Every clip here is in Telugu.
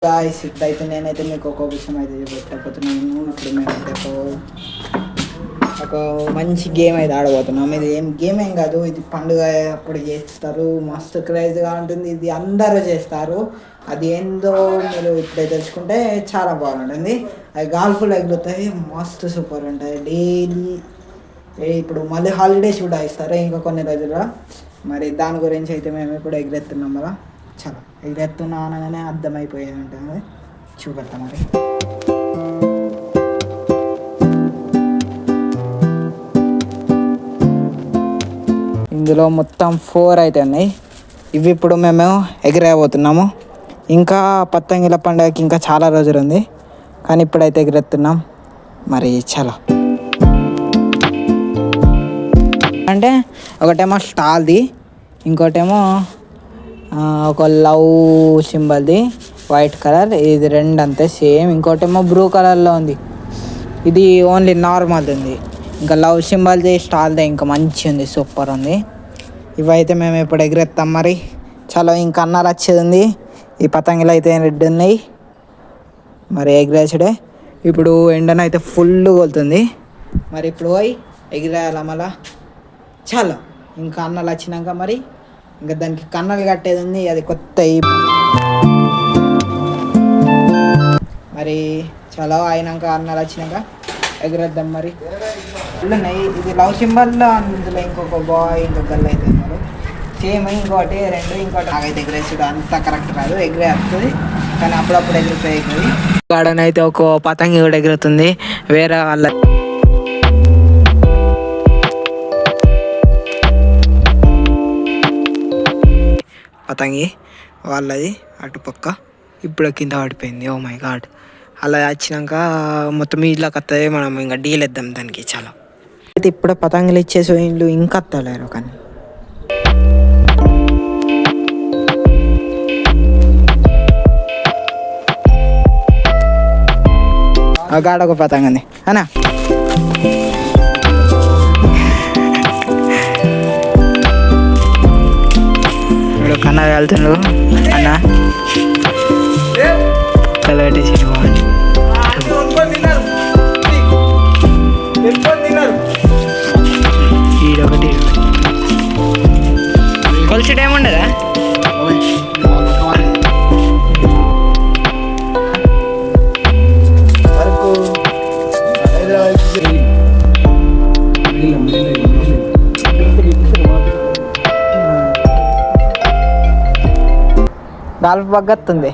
గాయ్స్ ఇప్పుడైతే నేనైతే మీకు ఒక విషయం అయితే పెట్టబోతున్నాను. ఇప్పుడు మేమైతే ఒక మంచి గేమ్ అయితే ఆడబోతున్నాం. ఇది గేమ్ ఏం కాదు, ఇది పండుగ అప్పుడు చేస్తారు, మస్తు క్రేజ్గా ఉంటుంది. ఇది అందరూ చేస్తారు. అది ఏందో మీరు ఇప్పుడైతే తెలుసుకుంటే చాలా బాగుంటుంది. అది గాల్ఫుల్ ఎగురుతాయి, మస్తు సూపర్ ఉంటాయి. డైలీ ఇప్పుడు మళ్ళీ హాలిడేస్ కూడా ఇస్తారు ఇంకా కొన్ని రోజుల్లో. మరి దాని గురించి అయితే మేము ఇప్పుడు ఎగురెత్తున్నాం కదా. చాలా ఎగురెత్తున్నా అనగానే అర్థమైపోయేది ఉంటుంది. చూపెడతా మరి. ఇందులో మొత్తం 4 అయితే ఉన్నాయి. ఇవి ఇప్పుడు మేము ఎగిరేయబోతున్నాము. ఇంకా పతంగిల పండుగకి ఇంకా చాలా రోజులు ఉంది, కానీ ఇప్పుడైతే ఎగిరెత్తున్నాం. మరి చాలా అంటే ఒకటేమో స్టాల్ది, ఇంకోటేమో ఒక లవ్ సింబల్ది వైట్ కలర్, ఇది రెండు అంతే సేమ్. ఇంకోటేమో బ్లూ కలర్లో ఉంది, ఇది ఓన్లీ నార్మల్ది ఉంది. ఇంకా లవ్ సింబల్ది స్టాల్ది ఇంకా మంచి ఉంది, సూపర్ ఉంది. ఇవైతే మేము ఇప్పుడు ఎగిరెత్తాం. మరి చాలా ఇంకా అన్నాలు వచ్చేది ఉంది. ఈ పతంగులు అయితే రెడ్ ఉన్నాయి. మరి ఎగిరేసుడే. ఇప్పుడు ఎండనైతే ఫుల్ కొలుతుంది. మరి ఇప్పుడు పోయి ఎగిరేయాల మళ్ళా. చాలా ఇంకా అన్నాలు వచ్చినాక మరి ఇంకా దానికి కన్నలు కట్టేది ఉంది, అది కొత్త. మరి చాలా అయినాక అన్నాలు వచ్చినాక ఎగిరేద్దాం. మరి ఉన్నాయి ఇది లవ్ సింబల్లో, అందులో ఇంకొక బాయ్ ఇంకొక గర్ల్ అయితే ఉన్నారు సేమ్. ఇంకోటి రెండు, ఇంకోటి నాకైతే ఎగిరేసుడు అంత కరెక్ట్ రాదు, ఎగిరే వస్తుంది కానీ అప్పుడప్పుడు ఎగిరిపోయి ఎగిరి. గాడనైతే ఒక పతంగి కూడా ఎగురుతుంది వేరే వాళ్ళ పతంగి వాళ్ళది అటుపక్క. ఇప్పుడు కింద పడిపోయింది. Oh my god. అలా వచ్చినాక మొత్తం ఇళ్ళకి వస్తుంది, మనం ఇంకా డీల్ వేద్దాం దానికి. చాలా అయితే ఇప్పుడు పతంగులు ఇచ్చేసి ఇల్లు ఇంకా వస్తలేరు. కానీ ఆ గాడ ఒక పతంగంది అనా. కన్నా వెళ్తుండ్రు అన్న కలగట్టేసి ఈడొకటి కొలిసి టైం ఉండదా. గాల్ఫ్ బగ్గత్తుంది.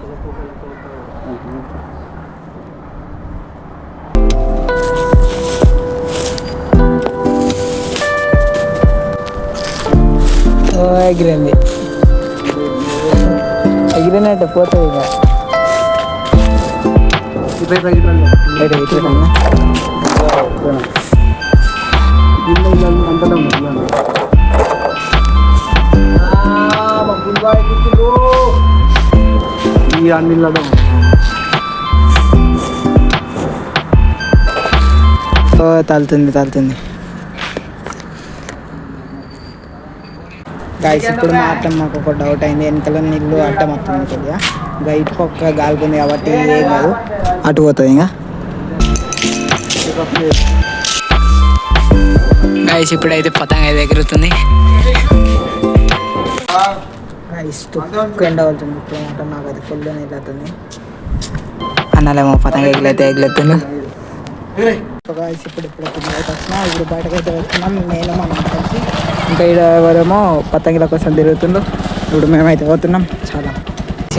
ఎగిరింది, ఎగిరినట్టు పోతుంది. తలుతుంది. గాయస్ ఇప్పుడు మాత్రం మాకు ఒక డౌట్ అయింది. వెనకాల నీళ్ళు అడ్డ మొత్తం ఉంటుంది, ఇంకా ఇటుకు ఒక్క గాలిపోయింది కాబట్టి ఏం కాదు, అటు పోతుంది. ఇంకా గాయస్ ఇప్పుడైతే పతంగ అయితే ఎగురుతుంది. గాయస్ ఎండ అవుతుంది. ఇప్పుడు మాత్రం నాకు అది ఫుల్ నీళ్ళు అవుతుంది. అన్నాలేమో పతంగ ఎగురుతుంది. ఇప్పుడు వచ్చినా ఇప్పుడు బయటకైతే వెళ్తున్నాం నేను మనం కలిసి. ఇంకా ఇక్కడ ఎవరేమో పతంగిల కోసం తిరుగుతుండ్రు. ఇప్పుడు మేమైతే పోతున్నాం. చాలా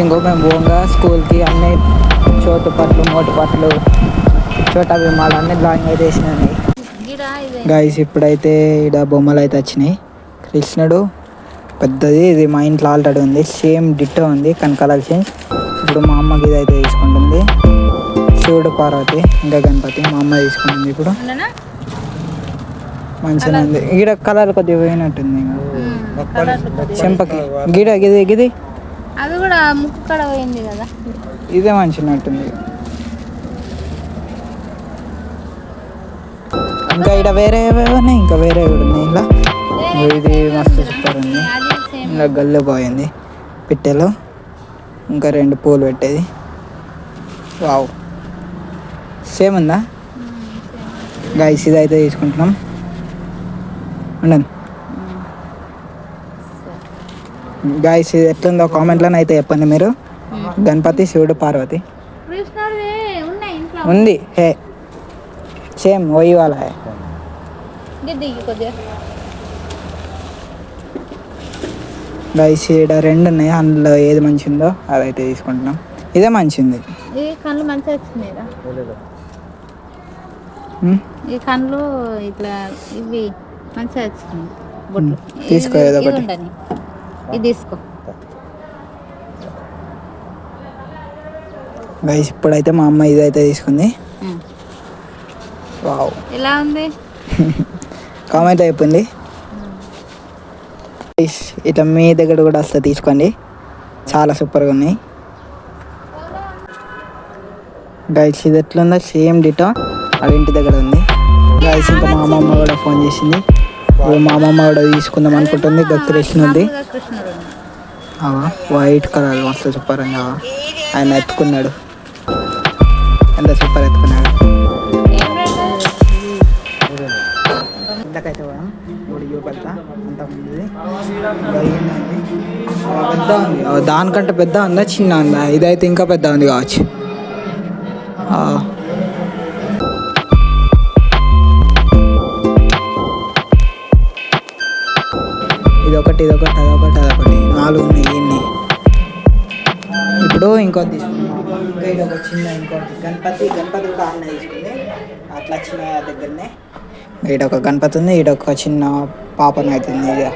ఇంకో మేము పోగా స్కూల్కి అన్ని చోటు పట్లు మోటు పట్లు చోట విమాలు అన్ని డ్రాయింగ్ అయితే వేసినాయి. గాయస్ ఇప్పుడైతే ఇక్కడ బొమ్మలు అయితే వచ్చినాయి. కృష్ణుడు పెద్దది, ఇది మా ఇంట్లో ఆల్రెడీ ఉంది, సేమ్ డిట్టో ఉంది కానీ కలర్ చేంజ్. ఇప్పుడు మా అమ్మకి ఇది అయితే తీసుకుంటుంది. శివుడు పార్వతి ఇంకా గణపతి మా అమ్మ తీసుకుంటుంది. ఇప్పుడు మంచిగా ఉంది. గిడ కలర్ కొద్దిగా పోయినట్టుంది. చెంపకి గిడ గిది గిది అది కూడా ముక్కు కడ పోయింది కదా, ఇదే మంచినట్టుంది. ఇంకా ఇక్కడ వేరే ఉన్నాయి, ఇంకా వేరే కూడా ఉన్నాయి. ఇలా ఇది మస్తు సూపర్ ఉంది. ఇలా గల్లు పోయింది పిట్టెలు, ఇంకా 2 పూలు పెట్టేది వావ్, సేమ్ ఉందా గైస్? ఇదైతే తీసుకుంటున్నాం. ఉండండి గైస్, ఇది ఎట్లుందో కామెంట్లోనే అయితే చెప్పండి మీరు. గణపతి, శివుడు, పార్వతి కృష్ణుడివి ఉన్నాయి ఇంట్లో. ఉంది. హే సేమ్ వही वाला है. దిగి కొద్దిగా. గైస్ ఇక్కడ రెండు ఉన్నాయి, అందులో ఏది మంచిగా అదైతే తీసుకుంటున్నాం. ఇదే మంచిది. ఈ కళ్ళు మంచిగా వచ్చినాయిరా. ఈ కళ్ళు ఇట్లా ఇవి మంచిగా వచ్చినాయి బొట్లు. తీసుకో ఏదో ఒకటి. ఉండని ఇది తీసుకో. గైస్ ఇప్పుడైతే మా అమ్మ ఇదైతే తీసుకుంది. వావ్, ఎలా ఉంది? కామెంట్ అయిపోయింది. గైస్ ఇట్లా మీ దగ్గర కూడా వస్తే తీసుకోండి, చాలా సూపర్గా ఉన్నాయి. గైస్ ఇది ఎట్లుందో సేమ్ డిటో అది ఇంటి దగ్గర ఉంది. గైస్ ఇంకా మా అమ్మమ్మ కూడా ఫోన్ చేసింది. మా అమ్మమ్మ కూడా తీసుకుందాం అనుకుంటుంది. కృష్ణుంది వైట్ కలర్ మస్తు సూపర్ ఉంది. ఆయన ఎత్తుకున్నాడు, ఎంత సూపర్ ఎత్తుకున్నాడు. ఇంతకైతే పోయాం ఇప్పుడు పెద్ద అంత ఉంది. పెద్ద ఉంది, దానికంటే పెద్ద ఉందా చిన్న ఉందా? ఇదైతే ఇంకా పెద్ద ఉంది కావచ్చు. ఇదొకటి అదొకటి 4 ఉన్నాయి ఇన్ని. ఇప్పుడు ఇంకోటి తీసుకున్నాం. ఇంకా ఇది ఒక చిన్న ఇంకోటి గణపతి కూడా అన్న తీసుకుంది. అట్లా చిన్న దగ్గరనే ఈడొక గణపతి ఉంది, ఈడొక చిన్న పాపను అవుతుంది. ఇక